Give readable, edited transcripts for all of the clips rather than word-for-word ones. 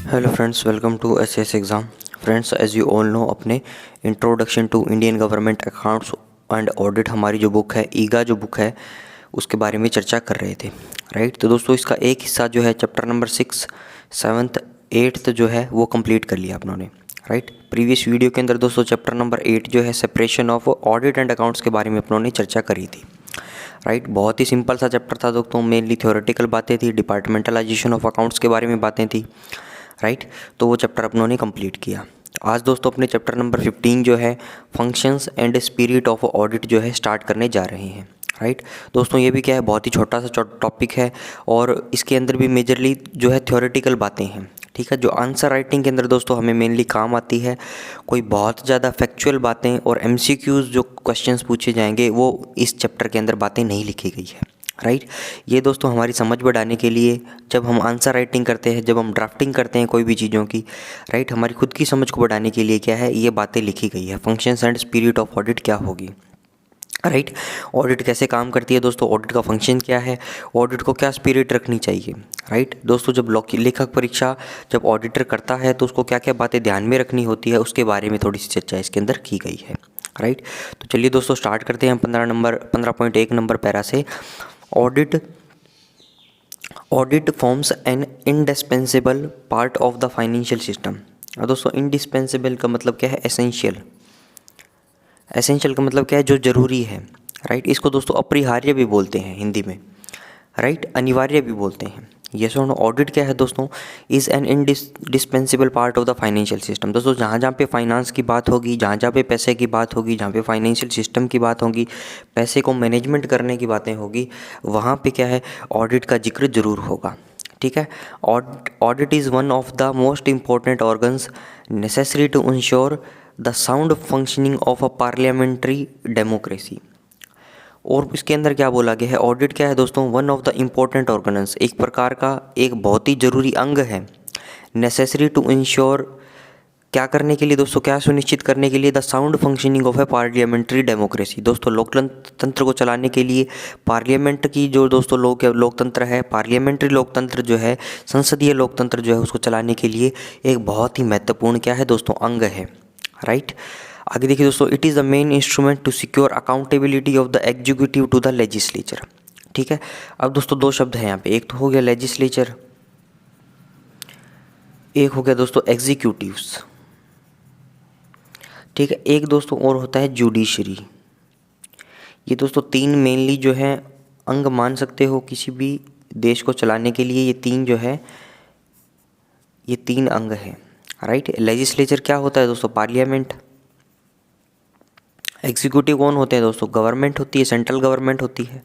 Hello friends, welcome to SS exam. Friends, as you all know, अपने introduction to Indian government accounts and audit हमारी जो book है, ईगा जो book है, उसके बारे में चर्चा कर रहे थे। राइट, तो दोस्तों इसका एक हिस्सा जो है चैप्टर नंबर 6, 7th, 8th जो है वो कंप्लीट कर लिया अपनों ने। राइट, प्रीवियस वीडियो के अंदर दोस्तों चैप्टर नंबर 8 जो है separation of audit and accounts के बारे में अपनों ने चर्चा करी थी। राइट, बहुत ही सिंपल सा चैप्टर था दोस्तों, मेनली थ्योरेटिकल बातें थी, डिपार्टमेंटलाइजेशन ऑफ अकाउंट्स के बारे में बातें थी। राइट, तो वो चैप्टर अपनों ने कंप्लीट किया। आज दोस्तों अपने चैप्टर नंबर 15 जो है functions and spirit of audit जो है स्टार्ट करने जा रहे हैं। राइट दोस्तों, ये भी क्या है, बहुत ही छोटा सा टॉपिक है और इसके अंदर भी मेजरली जो है थ्योरेटिकल बातें हैं। ठीक है, जो आंसर राइटिंग के अंदर दोस्तों हमें मेनली काम आती है, कोई बहुत ज़्यादा फैक्चुअल बातें और एमसीक्यूज़ जो क्वेश्चंस पूछे जाएंगे वो इस चैप्टर के अंदर बातें नहीं लिखी गई है। राइट, ये दोस्तों हमारी समझ बढ़ाने के लिए, जब हम आंसर राइटिंग करते हैं, जब हम ड्राफ्टिंग करते हैं कोई भी चीज़ों की, राइट, हमारी खुद की समझ को बढ़ाने के लिए क्या है, ये बातें लिखी गई है। Functions and spirit of audit क्या होगी। राइट, ऑडिट कैसे काम करती है दोस्तों, ऑडिट का फंक्शन क्या है, ऑडिट को क्या स्पिरिट रखनी चाहिए। राइट दोस्तों, जब लेखक परीक्षा जब ऑडिटर करता है तो उसको क्या क्या बातें ध्यान में रखनी होती है, उसके बारे में थोड़ी सी चर्चा इसके अंदर की गई है। राइट, तो चलिए दोस्तों स्टार्ट करते हैं 15.1 नंबर पैरा से। Audit forms an indispensable part of the financial system. दोस्तों इंडिस्पेंसेबल का मतलब क्या है, एसेंशियल। एसेंशियल का मतलब क्या है, जो ज़रूरी है। राइट, इसको दोस्तों अपरिहार्य भी बोलते हैं हिंदी में। राइट, अनिवार्य भी बोलते हैं। यस और नो, ऑडिट क्या है दोस्तों, is an indispensable part of the financial system. दोस्तों जहाँ जहाँ पे फाइनेंस की बात होगी, जहाँ जहाँ पे पैसे की बात होगी, जहाँ पे फाइनेंशियल सिस्टम की बात होगी, पैसे को मैनेजमेंट करने की बातें होगी, वहाँ पे क्या है, ऑडिट का जिक्र जरूर होगा। ठीक है, audit is one of the most important organs necessary to ensure the sound functioning of a parliamentary democracy. और इसके अंदर क्या बोला गया है, ऑडिट क्या है दोस्तों, वन ऑफ द इम्पोर्टेंट ऑर्गेनेंस, एक प्रकार का एक बहुत ही ज़रूरी अंग है। नेसेसरी टू इंश्योर, क्या करने के लिए दोस्तों, क्या सुनिश्चित करने के लिए, the sound functioning of A parliamentary democracy. दोस्तों लोकतंत्र को चलाने के लिए पार्लियामेंट की जो दोस्तों लोकतंत्र है, पार्लियामेंट्री लोकतंत्र जो है, संसदीय लोकतंत्र जो है, उसको चलाने के लिए एक बहुत ही महत्वपूर्ण क्या है दोस्तों, अंग है। राइट, आगे देखिए दोस्तों, it is the main instrument to secure accountability of the executive to the legislature. ठीक है, अब दोस्तों दो शब्द हैं यहाँ पे, एक तो हो गया लेजिस्लेचर, एक हो गया दोस्तों एग्जीक्यूटिव्स। ठीक है, एक दोस्तों और होता है जुडिशरी। ये दोस्तों तीन मेनली जो है अंग मान सकते हो किसी भी देश को चलाने के लिए, ये तीन जो है, ये तीन अंग हैं। राइट, लेजिस्लेचर क्या होता है दोस्तों, पार्लियामेंट। एग्जीक्यूटिव कौन होते हैं दोस्तों, गवर्नमेंट होती है, सेंट्रल गवर्नमेंट होती है।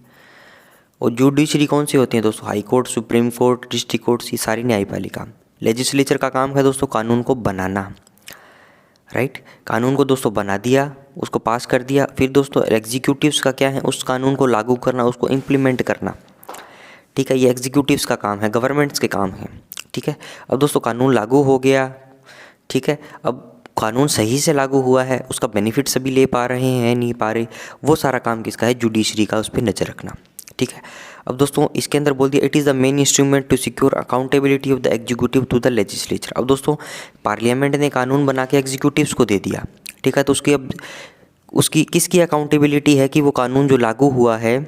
और जुडिशरी कौन सी होती है दोस्तों, high court, supreme court, district court, ये सारी न्यायपालिका। लेजिस्लेचर का काम है दोस्तों कानून को बनाना। राइट, कानून को दोस्तों बना दिया, उसको पास कर दिया, फिर दोस्तों एग्जीक्यूटिव्स का क्या है, उस कानून को लागू करना, उसको इम्प्लीमेंट करना। ठीक है, ये एग्जीक्यूटिव्स का काम है, गवर्नमेंट्स के काम है। ठीक है, अब दोस्तों कानून लागू हो गया। ठीक है, अब कानून सही से लागू हुआ है, उसका बेनिफिट सभी ले पा रहे हैं, नहीं पा रहे, वो सारा काम किसका है, जुडिशरी का, उस पर नज़र रखना। ठीक है, अब दोस्तों इसके अंदर बोल दिया, it is the main instrument to secure accountability of the executive to the legislature. अब दोस्तों पार्लियामेंट ने कानून बना के एग्जीक्यूटिव्स को दे दिया। ठीक है, तो उसकी अब उसकी किसकी अकाउंटेबिलिटी है कि वो कानून जो लागू हुआ है,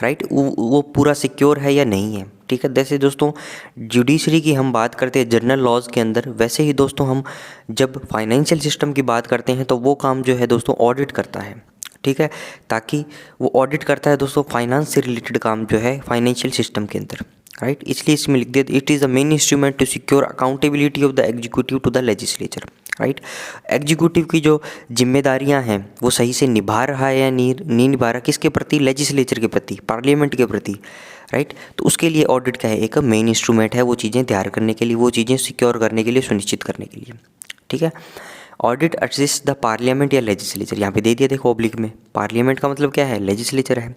राइट, वो पूरा सिक्योर है या नहीं है। ठीक है, जैसे दोस्तों जुडिशरी की हम बात करते हैं जनरल लॉज के अंदर, वैसे ही दोस्तों हम जब फाइनेंशियल सिस्टम की बात करते हैं तो वो काम जो है दोस्तों ऑडिट करता है। ठीक है, ताकि वो ऑडिट करता है दोस्तों फाइनेंस से रिलेटेड काम जो है फाइनेंशियल सिस्टम के अंदर। राइट, इसलिए इसमें लिख दिया, it is the main instrument to secure accountability of the executive to the legislature. Right, executive की जो जिम्मेदारियां हैं वो सही से निभा रहा है या नहीं निभा रहा, किसके प्रति, लेजिस्लेचर के प्रति, पार्लियामेंट के प्रति। राइट, तो उसके लिए ऑडिट का है, एक मेन इंस्ट्रूमेंट है, वो चीज़ें तैयार करने के लिए, वो चीज़ें सिक्योर करने के लिए, सुनिश्चित करने के लिए। ठीक है, ऑडिट असिस्ट द पार्लियामेंट या लेजिस्लेचर, यहाँ पे दे दिया देखो ऑब्लिक में, पार्लियामेंट का मतलब क्या है, लेजिस्लेचर है।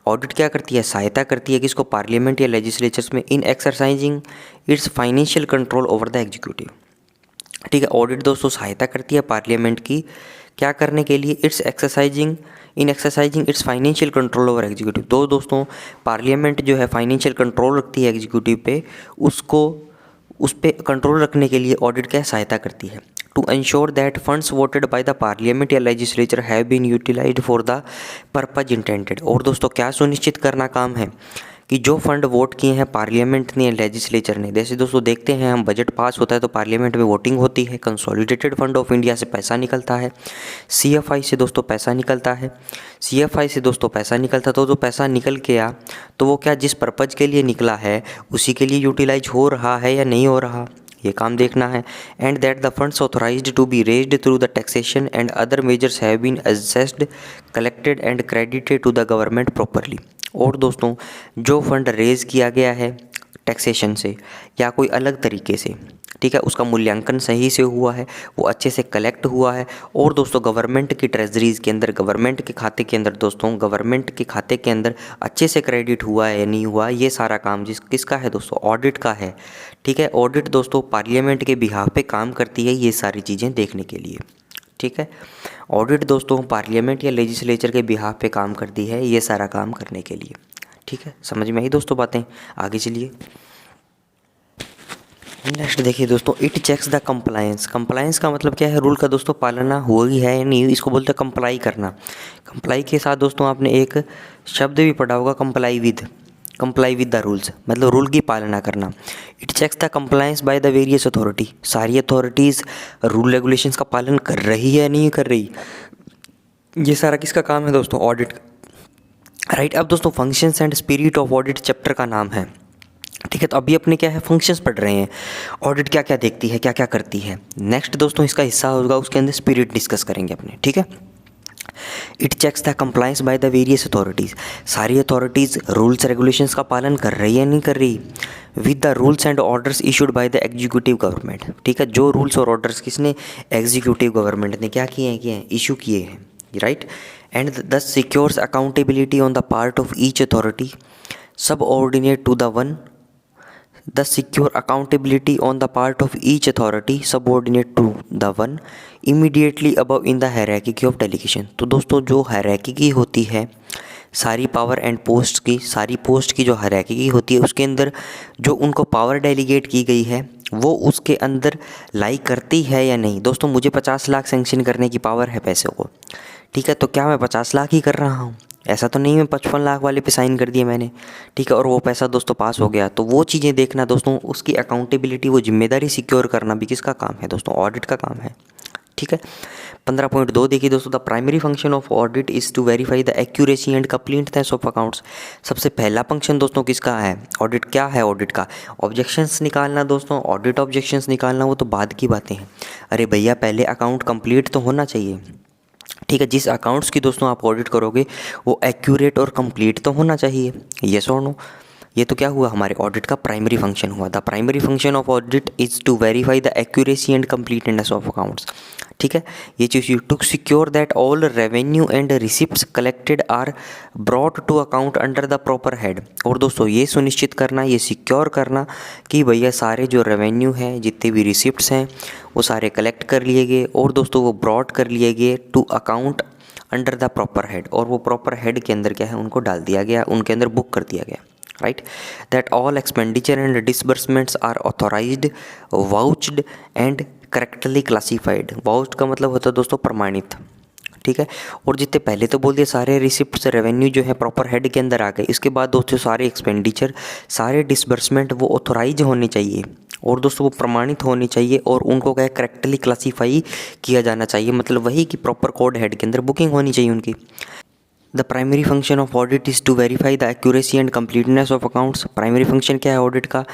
ऑडिट क्या करती है, सहायता करती है किसको, पार्लियामेंट या लेजिस्लेचर्स में, इन exercising it's financial control over the executive. ठीक है, ऑडिट दोस्तों सहायता करती है पार्लियामेंट की क्या करने के लिए, इन exercising it's financial control over executive. दोस्तों पार्लियामेंट जो है फाइनेंशियल कंट्रोल रखती है एग्जीक्यूटिव पे, उसको उस पर कंट्रोल रखने के लिए ऑडिट क्या सहायता करती है। To ensure that funds voted by the parliament या legislature have been utilised for the purpose intended. और दोस्तों क्या सुनिश्चित करना काम है कि जो फंड वोट किए हैं पार्लियामेंट ने, लेजिस्लेचर ने, जैसे दोस्तों देखते हैं हम बजट पास होता है तो पार्लियामेंट में वोटिंग होती है, कंसोलिडेटेड फंड ऑफ इंडिया से पैसा निकलता है, सीएफआई से दोस्तों पैसा निकलता है, सीएफआई से दोस्तों पैसा निकलता तो जो पैसा निकल के आ तो वो क्या जिस पर्पज़ के लिए निकला है उसी के लिए यूटिलाइज हो रहा है या नहीं हो रहा, ये काम देखना है। And that the funds authorised to be raised through the taxation and other measures have been assessed, collected and credited to the government properly. और दोस्तों जो फंड रेज़ किया गया है टैक्सेशन से या कोई अलग तरीके से, ठीक है, उसका मूल्यांकन सही से हुआ है, वो अच्छे से कलेक्ट हुआ है, और दोस्तों गवर्नमेंट की ट्रेजरीज़ के अंदर, गवर्नमेंट के खाते के अंदर दोस्तों, गवर्नमेंट के खाते के अंदर अच्छे से क्रेडिट हुआ है या नहीं हुआ, ये सारा काम किसका है दोस्तों, ऑडिट का है। ठीक है, ऑडिट दोस्तों पार्लियामेंट के बिहाफ पे काम करती है ये सारी चीज़ें देखने के लिए। ठीक है, ऑडिट दोस्तों पार्लियामेंट या लेजिस्लेचर के बिहाफ पे काम करती है ये सारा काम करने के लिए। ठीक है, समझ में आई दोस्तों बातें, आगे चलिए। नेक्स्ट देखिए दोस्तों, it checks the compliance. Compliance का मतलब क्या है, रूल का दोस्तों पालना हुई है या नहीं, इसको बोलते हैं कंप्लाई करना। कंप्लाई के साथ दोस्तों आपने एक शब्द भी पढ़ा होगा, कंप्लाई विद द रूल्स, मतलब रूल की पालना करना। It checks the compliance by the various authority. सारी अथॉरिटीज़ रूल रेगुलेशंस का पालन कर रही है या नहीं कर रही, ये सारा किसका काम है दोस्तों, ऑडिट का। राइट, अब दोस्तों functions and spirit of audit chapter का नाम है। ठीक है, तो अभी अपने क्या है फंक्शंस पढ़ रहे हैं, ऑडिट क्या क्या देखती है, क्या क्या करती है। नेक्स्ट दोस्तों इसका हिस्सा होगा, उसके अंदर स्पिरिट डिस्कस करेंगे अपने। ठीक है, it checks the compliance by the various authorities. सारी अथॉरिटीज़ रूल्स रेगुलेशंस का पालन कर रही है नहीं कर रही, with the rules and orders issued by the executive government. ठीक है, जो रूल्स और ऑर्डर्स किसने, एग्जीक्यूटिव गवर्नमेंट ने क्या किए हैं, इशू किए हैं। Right, and thus secures accountability on the part of each authority subordinate to the one. The secure accountability on the part of each authority subordinate to the one immediately above in the hierarchy of delegation। तो दोस्तों जो hierarchy होती है सारी power and post की, सारी post की जो hierarchy होती है उसके अंदर जो उनको पावर डेलीगेट की गई है वो उसके अंदर लाई करती है या नहीं। दोस्तों मुझे 50 लाख सेंक्शन करने की पावर है पैसे को, ठीक है, तो क्या मैं 50 लाख ही कर रहा हूँ, ऐसा तो नहीं मैं 55 लाख वाले पे साइन कर दिए मैंने। ठीक है, और वो पैसा दोस्तों पास हो गया, तो वो चीज़ें देखना दोस्तों, उसकी अकाउंटेबिलिटी, वो जिम्मेदारी सिक्योर करना भी किसका काम है दोस्तों, ऑडिट का काम है। ठीक है, 15.2 देखिए दोस्तों, the primary function of audit is to verify the accuracy and completeness of accounts. सबसे पहला फंक्शन दोस्तों किसका है, ऑडिट क्या है, ऑडिट का ऑब्जेक्शंस निकालना दोस्तों। ऑडिट ऑब्जेक्शंस निकालना वो तो बाद की बातें हैं, अरे भैया पहले अकाउंट कंप्लीट तो होना चाहिए। ठीक है, जिस अकाउंट्स की दोस्तों आप ऑडिट करोगे वो एक्यूरेट और कंप्लीट तो होना चाहिए, येस और नो। ये तो क्या हुआ, हमारे ऑडिट का प्राइमरी फंक्शन हुआ। The primary function of audit is to verify the accuracy and completeness of accounts. ठीक है, ये चीज़ to secure that all revenue and receipts collected are brought to account under the proper head. और दोस्तों ये सुनिश्चित करना, ये सिक्योर करना कि भैया सारे जो रेवेन्यू हैं, जितने भी रिसिप्ट्स हैं वो सारे कलेक्ट कर लिए गए और दोस्तों वो ब्रॉट कर लिए गए to account under the proper head. और वो प्रॉपर हेड के अंदर क्या है, उनको डाल दिया गया, उनके अंदर बुक कर दिया गया। Right, that all expenditure and disbursements are authorised, vouched and correctly classified. Vouched का मतलब होता है दोस्तों प्रमाणित। ठीक है, और जितने पहले तो बोल दिए सारे रिसिप्ट्स रेवेन्यू जो है प्रॉपर हेड के अंदर आ गए, इसके बाद दोस्तों सारे एक्सपेंडिचर, सारे डिसबर्समेंट वो ऑथोराइज होने चाहिए और दोस्तों वो प्रमाणित होने चाहिए और उनको क्या करेक्टली क्लासीफाई किया जाना चाहिए, मतलब वही कि प्रॉपर कोड हेड के अंदर बुकिंग होनी चाहिए उनकी। The primary function of audit is to verify the accuracy and completeness of accounts. Primary function क्या है ऑडिट का,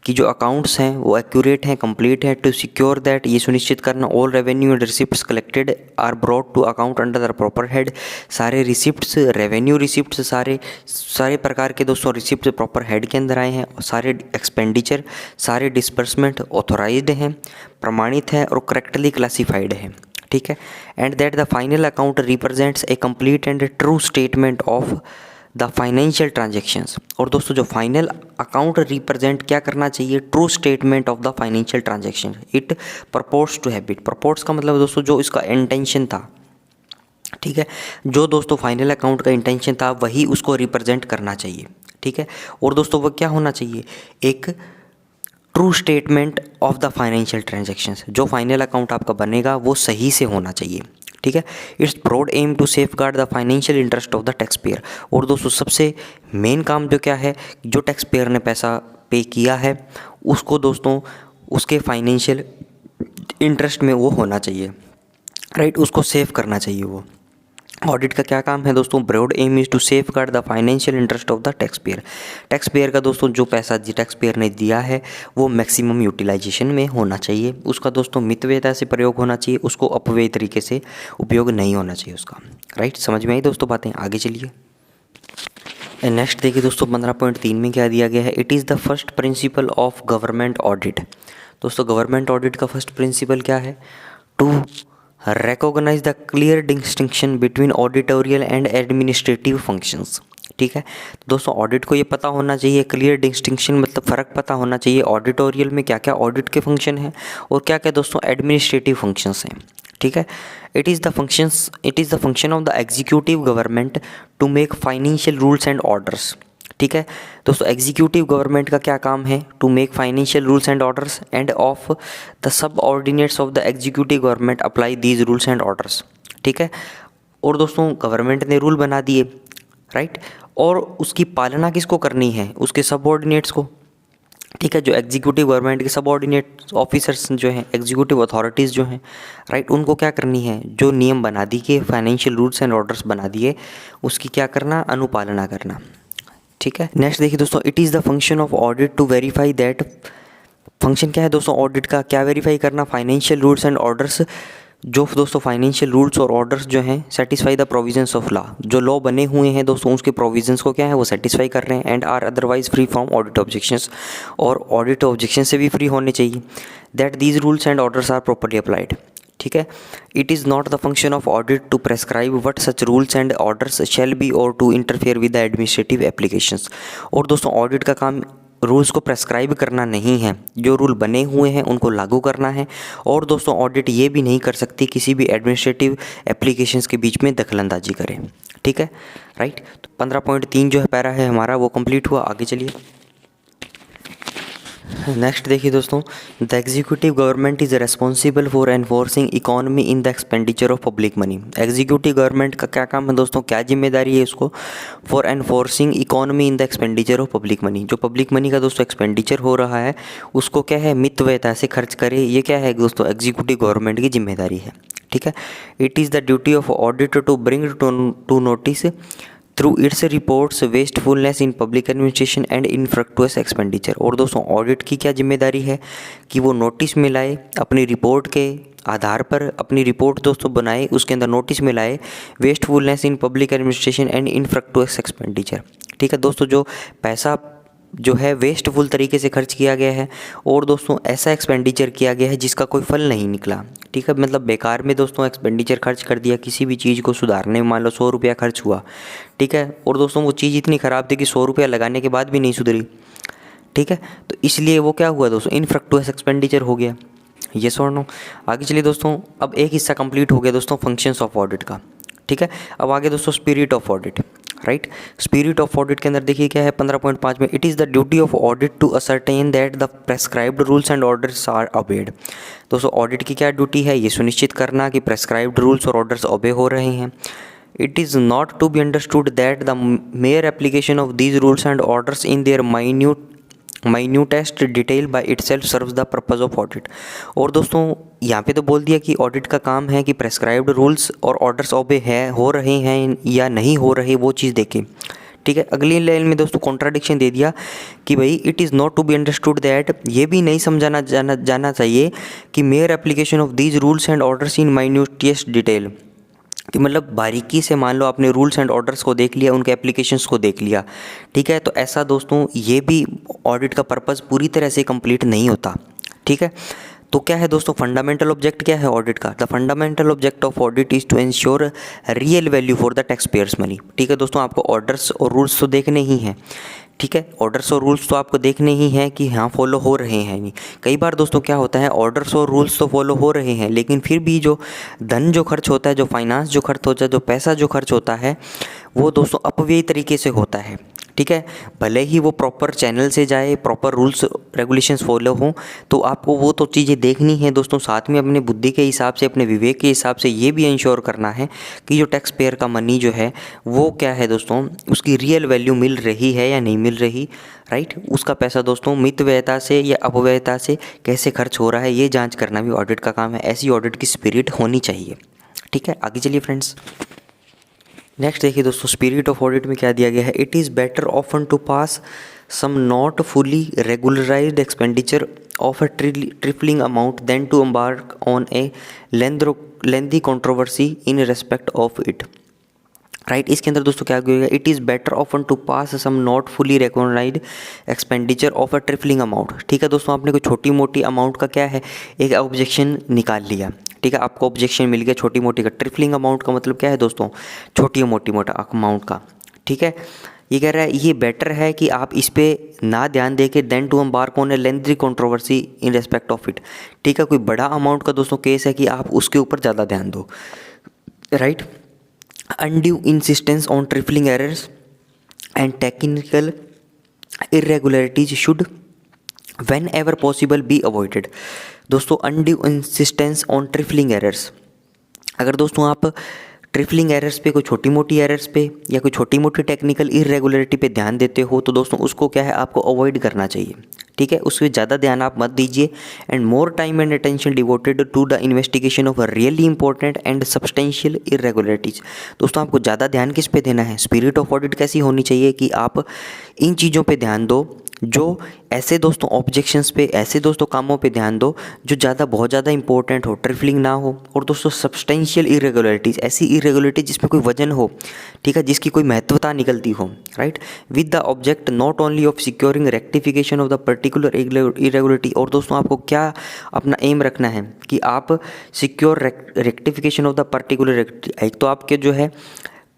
कि जो अकाउंट्स हैं वो एक्यूरेट हैं, कंप्लीट हैं। टू सिक्योर दैट, ये सुनिश्चित करना, all revenue and receipts collected are brought to account under the proper head. सारे रिसिप्ट्स, रेवेन्यू रिसिप्ट्स, सारे प्रकार के दोस्तों रिसिप्ट प्रॉपर हेड के अंदर आए हैं। सारे एक्सपेंडिचर, सारे डिसबर्समेंट ऑथोराइज्ड हैं, प्रमाणित हैं और करेक्टली क्लासीफाइड हैं। ठीक है, and that the final account represents a complete and true statement of the financial transactions. और दोस्तों जो फाइनल अकाउंट रिप्रेजेंट क्या करना चाहिए, true statement of the financial transaction. It purports to have it, purports का मतलब दोस्तों जो इसका इंटेंशन था। ठीक है, जो दोस्तों फाइनल अकाउंट का इंटेंशन था वही उसको रिप्रेजेंट करना चाहिए। ठीक है, और दोस्तों वो क्या होना चाहिए, एक true statement of the financial transactions, जो फाइनल अकाउंट आपका बनेगा वो सही से होना चाहिए, ठीक है। It's broad aim to safeguard the financial interest of the taxpayer. और दोस्तों सबसे मेन काम जो क्या है, जो टैक्स पेयर ने पैसा पे किया है उसको दोस्तों उसके फाइनेंशियल इंटरेस्ट में वो होना चाहिए, राइट, उसको सेव करना चाहिए वो। ऑडिट का क्या काम है दोस्तों, broad aim is to safeguard the financial interest of the taxpayer. Taxpayer का दोस्तों जो पैसा टैक्स पेयर ने दिया है वो मैक्सिमम यूटिलाइजेशन में होना चाहिए, उसका दोस्तों मितव्ययता से प्रयोग होना चाहिए, उसको अपव्यय तरीके से उपयोग नहीं होना चाहिए उसका, राइट। समझ में आई दोस्तों बातें, आगे चलिए। नेक्स्ट देखिए दोस्तों 15.3 में क्या दिया गया है, it is the first principle of government audit. दोस्तों गवर्नमेंट ऑडिट का फर्स्ट प्रिंसिपल क्या है, to recognize the clear distinction between auditorial and administrative functions, ठीक है। तो दोस्तों ऑडिट को ये पता होना चाहिए, क्लियर डिस्टिंक्शन मतलब फ़र्क पता होना चाहिए ऑडिटोरियल में क्या क्या ऑडिट के फंक्शन हैं और क्या क्या दोस्तों एडमिनिस्ट्रेटिव फंक्शंस हैं, ठीक है। It is the function of the executive government to make financial rules and orders, ठीक है। दोस्तों एग्जीक्यूटिव गवर्नमेंट का क्या काम है, to make financial rules and orders and of the subordinates of the executive government apply these rules and orders, ठीक है। और दोस्तों गवर्नमेंट ने रूल बना दिए, राइट, और उसकी पालना किसको करनी है, उसके सब ऑर्डिनेट्स को, ठीक है। जो एग्जीक्यूटिव गवर्नमेंट के सब ऑर्डिनेट ऑफिसर्स जो हैं, एग्जीक्यूटिव अथॉरिटीज़ जो हैं, राइट, उनको क्या करनी है, जो नियम बना दिए, फाइनेंशियल रूल्स एंड ऑर्डर्स बना दिए, उसकी क्या करना, अनुपालना करना, ठीक है। नेक्स्ट देखिए दोस्तों, it is the function of audit to verify that, function क्या है दोस्तों ऑडिट का, क्या वेरीफाई करना, फाइनेंशियल रूल्स एंड ऑर्डर्स, जो दोस्तों फाइनेंशियल रूल्स और ऑर्डर्स जो हैं satisfy the provisions of law, जो लॉ बने हुए हैं दोस्तों उसके प्रोविजंस को क्या है वो सेटिस्फाई कर रहे हैं, and are otherwise free from audit objections, और ऑडिट ऑब्जेक्शन से भी फ्री होने चाहिए, that these rules and orders are properly applied, ठीक है। It is not the function of audit to prescribe what such rules and orders shall be और to interfere with the administrative applications. और दोस्तों audit का काम rules को prescribe करना नहीं है, जो रूल बने हुए हैं उनको लागू करना है, और दोस्तों ऑडिट ये भी नहीं कर सकती किसी भी एडमिनिस्ट्रेटिव एप्लीकेशंस के बीच में दखलंदाजी करें, ठीक है, राइट। तो 15.3 जो है पैरा है हमारा वो कंप्लीट हुआ, आगे चलिए। नेक्स्ट देखिए दोस्तों, the executive government is responsible for enforcing economy in the expenditure of public money. Executive government का क्या काम है दोस्तों, क्या जिम्मेदारी है उसको, for enforcing economy in the expenditure of public money, जो पब्लिक मनी का दोस्तों एक्सपेंडिचर हो रहा है उसको क्या है मितव्ययता से खर्च करे, ये क्या है दोस्तों एग्जीक्यूटिव गवर्नमेंट की जिम्मेदारी है, ठीक है। It is the duty of audit to bring to notice through its reports wastefulness in public administration and infructuous expenditure. और दोस्तों ऑडिट की क्या जिम्मेदारी है कि वो नोटिस में लाए, अपनी रिपोर्ट के आधार पर अपनी रिपोर्ट दोस्तों बनाए, उसके अंदर नोटिस में लाए wastefulness in public administration and infructuous expenditure, ठीक है। दोस्तों जो पैसा जो है वेस्टफुल तरीके से खर्च किया गया है, और दोस्तों ऐसा एक्सपेंडिचर किया गया है जिसका कोई फल नहीं निकला, ठीक है, मतलब बेकार में दोस्तों एक्सपेंडिचर खर्च कर दिया किसी भी चीज़ को सुधारने में, मान लो 100 रुपया खर्च हुआ, ठीक है, और दोस्तों वो चीज़ इतनी ख़राब थी कि 100 रुपया लगाने के बाद भी नहीं सुधरी, ठीक है, तो इसलिए वो क्या हुआ दोस्तों इनफ्रक्टुअस एक्सपेंडिचर हो गया, ये और नो। आगे चलिए दोस्तों, अब एक हिस्सा कंप्लीट हो गया दोस्तों फंक्शंस ऑफ ऑडिट का, ठीक है। अब आगे दोस्तों spirit of audit, right. Spirit of audit के अंदर देखिए क्या है 15.5 में, it is the duty of audit to ascertain that the prescribed rules and orders are obeyed. दोस्तों ऑडिट की क्या ड्यूटी है, ये सुनिश्चित करना कि प्रेस्क्राइब्ड रूल्स और ऑर्डर्स ओबे हो रहे हैं। It is not to be understood that the mere application of these rules and orders in their minutest detail by itself serves the purpose of audit. और दोस्तों यहाँ पे तो बोल दिया कि ऑडिट का काम है कि प्रेस्क्राइब्ड रूल्स और ऑर्डर्स ओबे है हो रहे हैं या नहीं हो रहे वो चीज़ देखें, ठीक है। अगली लाइन में दोस्तों कॉन्ट्राडिक्शन दे दिया कि भाई it is not to be understood that, ये भी नहीं समझाना जाना चाहिए कि mere application of these rules and orders in minutest detail, कि मतलब बारीकी से मान लो आपने रूल्स एंड ऑर्डर्स को देख लिया, उनके एप्लीकेशंस को देख लिया, ठीक है, तो ऐसा दोस्तों ये भी ऑडिट का पर्पस पूरी तरह से कंप्लीट नहीं होता, ठीक है। तो क्या है दोस्तों फंडामेंटल ऑब्जेक्ट क्या है ऑडिट का, the fundamental object of audit is to ensure real value for the tax payers money, ठीक है। दोस्तों आपको ऑर्डर्स और रूल्स तो देखने ही हैं, ठीक है, ऑर्डर्स और रूल्स तो आपको देखने ही हैं कि हाँ फॉलो हो रहे हैं नहीं। कई बार दोस्तों क्या होता है ऑर्डर्स और रूल्स तो फॉलो हो रहे हैं लेकिन फिर भी जो धन जो खर्च होता है, जो फाइनेंस जो खर्च होता है, जो पैसा जो खर्च होता है वो दोस्तों अपव्ययी तरीके से होता है, ठीक है। भले ही वो प्रॉपर चैनल से जाए, प्रॉपर रूल्स रेगुलेशंस फॉलो हों, तो आपको वो तो चीज़ें देखनी है दोस्तों। साथ में अपने बुद्धि के हिसाब से, अपने विवेक के हिसाब से ये भी इंश्योर करना है कि जो टैक्स पेयर का मनी जो है वो क्या है दोस्तों, उसकी रियल वैल्यू मिल रही है या नहीं मिल रही, राइट। उसका पैसा दोस्तों मितव्ययता से या अपव्ययता से कैसे खर्च हो रहा है, ये जाँच करना भी ऑडिट का काम है। ऐसी ऑडिट की स्पिरिट होनी चाहिए, ठीक है। आगे चलिए फ्रेंड्स, नेक्स्ट देखिए दोस्तों, स्पिरिट ऑफ ऑडिट में क्या दिया गया है। It is better often to pass some not fully regularised expenditure of a trifling amount than to embark on a lengthy controversy in respect of it, right. इसके अंदर दोस्तों क्या होगा, it is better often to pass some not fully recognised expenditure of a trifling amount, ठीक है दोस्तों। आपने कोई छोटी मोटी अमाउंट का क्या है, एक ऑब्जेक्शन निकाल लिया, ठीक है। आपको ऑब्जेक्शन मिल गया छोटी मोटी का। ट्रिपलिंग अमाउंट का मतलब क्या है दोस्तों, छोटी मोटी मोटा अमाउंट का, ठीक है। ये कह रहा है ये बेटर है कि आप इस पर ना ध्यान दे के then to embark on a lengthy controversy in respect of it, ठीक है। कोई बड़ा अमाउंट का दोस्तों केस है कि आप उसके ऊपर ज़्यादा ध्यान दो, right. undue insistence on trifling errors and technical irregularities should whenever possible be avoided। दोस्तों undue insistence on trifling errors, अगर दोस्तों आप ट्रिफलिंग एरर्स पे, कोई छोटी मोटी एरर्स पे या कोई छोटी मोटी टेक्निकल इरेगुलरिटी पे ध्यान देते हो, तो दोस्तों उसको क्या है, आपको अवॉइड करना चाहिए, ठीक है। उसमें ज़्यादा ध्यान आप मत दीजिए। And more time and attention devoted to the investigation of really important and substantial irregularities. दोस्तों आपको ज़्यादा ध्यान किस पे देना है, स्पिरिट ऑफ ऑडिट कैसी होनी चाहिए कि आप इन चीज़ों पे ध्यान दो, जो ऐसे दोस्तों ऑब्जेक्शंस पे, ऐसे दोस्तों कामों पे ध्यान दो जो ज़्यादा, बहुत ज़्यादा इंपॉर्टेंट हो, ट्रिफलिंग ना हो, और दोस्तों सब्सटेंशियल इरेगुलरिटीज़, ऐसी इरेगुलरिटी जिसमें कोई वजन हो, ठीक है, जिसकी कोई महत्वता निकलती हो, right. With the object not only of securing rectification of the particular irregularity, और दोस्तों आपको क्या अपना एम रखना है कि आप secure rectification of the particular, एक तो आपके जो है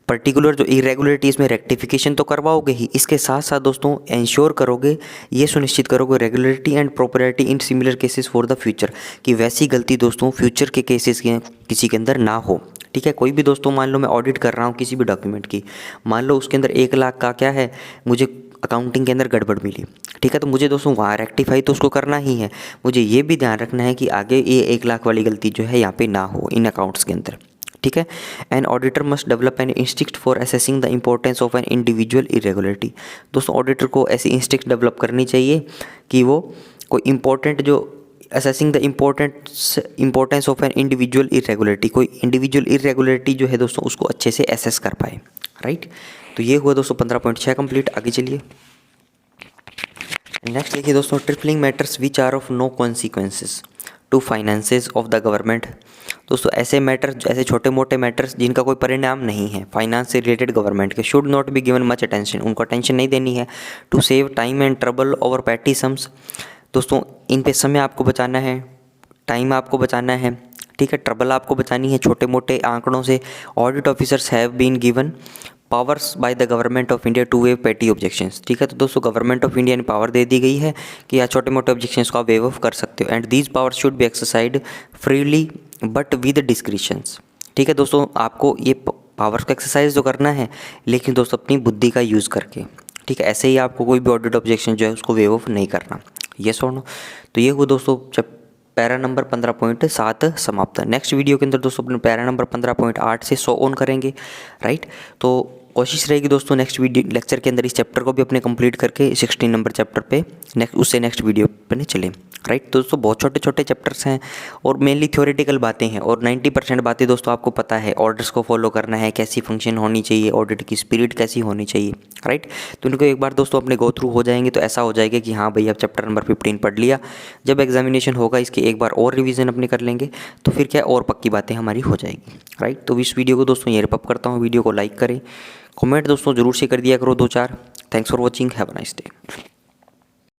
पर्टिकुलर जो इरेगुलरिटी, इसमें रेक्टिफिकेशन तो करवाओगे ही, इसके साथ साथ दोस्तों इंश्योर करोगे, ये सुनिश्चित करोगे regularity and propriety in similar cases for the future, कि वैसी गलती दोस्तों फ्यूचर के केसेस के किसी के अंदर ना हो, ठीक है। कोई भी दोस्तों मान लो मैं ऑडिट कर रहा हूँ किसी भी डॉक्यूमेंट की, मान लो उसके अंदर 1 लाख का क्या है, मुझे अकाउंटिंग के अंदर गड़बड़ मिली, ठीक है, तो मुझे दोस्तों वहाँ रेक्टिफाई तो उसको करना ही है। मुझे ये भी ध्यान रखना है कि आगे ये 1 लाख वाली गलती जो है यहाँ पे ना हो इन अकाउंट्स के अंदर, ठीक है। An auditor must develop an instinct for assessing the importance of an individual irregularity. दोस्तों ऑडिटर को ऐसी इंस्टिंक्ट डेवलप करनी चाहिए कि वो कोई इंपॉर्टेंट जो assessing the importance of an individual irregularity, कोई इंडिविजुअल इरेगुलरिटी जो है दोस्तों उसको अच्छे से एसेस कर पाए, राइट। तो ये हुआ दोस्तों 15.6 कंप्लीट। आगे चलिए नेक्स्ट देखिए दोस्तों, trifling matters which are of no consequences to finances of the government. दोस्तों ऐसे मैटर्स, ऐसे छोटे मोटे मैटर्स जिनका कोई परिणाम नहीं है फाइनेंस से रिलेटेड गवर्नमेंट के, should not be given much attention, उनको अटेंशन नहीं देनी है। To save time and trouble over petty sums, दोस्तों इन पे समय आपको बचाना है, टाइम आपको बचाना है, ठीक है, ट्रबल आपको बचानी है छोटे मोटे आंकड़ों से। Audit officers have been given powers by the government of India to waive petty objections, ठीक है। तो दोस्तों गवर्नमेंट ऑफ इंडिया ने पावर दे दी गई है कि आप छोटे मोटे ऑब्जेक्शंस को आप वेव ऑफ कर सकते हो। And these powers should be exercised freely but with डिस्क्रिशंस, ठीक है दोस्तों। आपको ये पावर्स का एक्सरसाइज तो करना है, लेकिन दोस्तों अपनी बुद्धि का यूज़ करके, ठीक है। ऐसे ही आपको कोई भी ऑडिट ऑब्जेक्शन जो है उसको वेव ऑफ नहीं करना, ये सुनो। तो ये हुआ दोस्तों जब पैरा नंबर 15.7 समाप्त। नेक्स्ट वीडियो के अंदर दोस्तों अपने पैरा नंबर 15.8 से 100 ऑन करेंगे, राइट। तो कोशिश रहेगी दोस्तों नेक्स्ट वीडियो लेक्चर के अंदर इस चैप्टर को भी अपने कंप्लीट करके 16 नंबर चैप्टर पे नेक्स्ट वीडियो पे चलें, राइट। तो दोस्तों बहुत छोटे छोटे चैप्टर्स हैं और मेनली थ्योरेटिकल बातें हैं, और 90% बातें दोस्तों आपको पता है, ऑर्डर्स को फॉलो करना है, कैसी फंक्शन होनी चाहिए, ऑडिट की स्पिरिट कैसी होनी चाहिए, राइट। तो इनको एक बार दोस्तों अपने गो थ्रू हो जाएंगे तो ऐसा हो जाएगा कि हाँ भाई अब चैप्टर नंबर 15 पढ़ लिया। जब एग्जामिनेशन होगा इसके एक बार और रिविजन अपने कर लेंगे तो फिर क्या और पक्की बातें हमारी हो जाएगी, राइट। तो इस वीडियो को दोस्तों ये रैप करता हूँ, वीडियो को लाइक करें, कमेंट दोस्तों जरूर से कर दिया करो 2-4। Thanks for watching, have a nice day.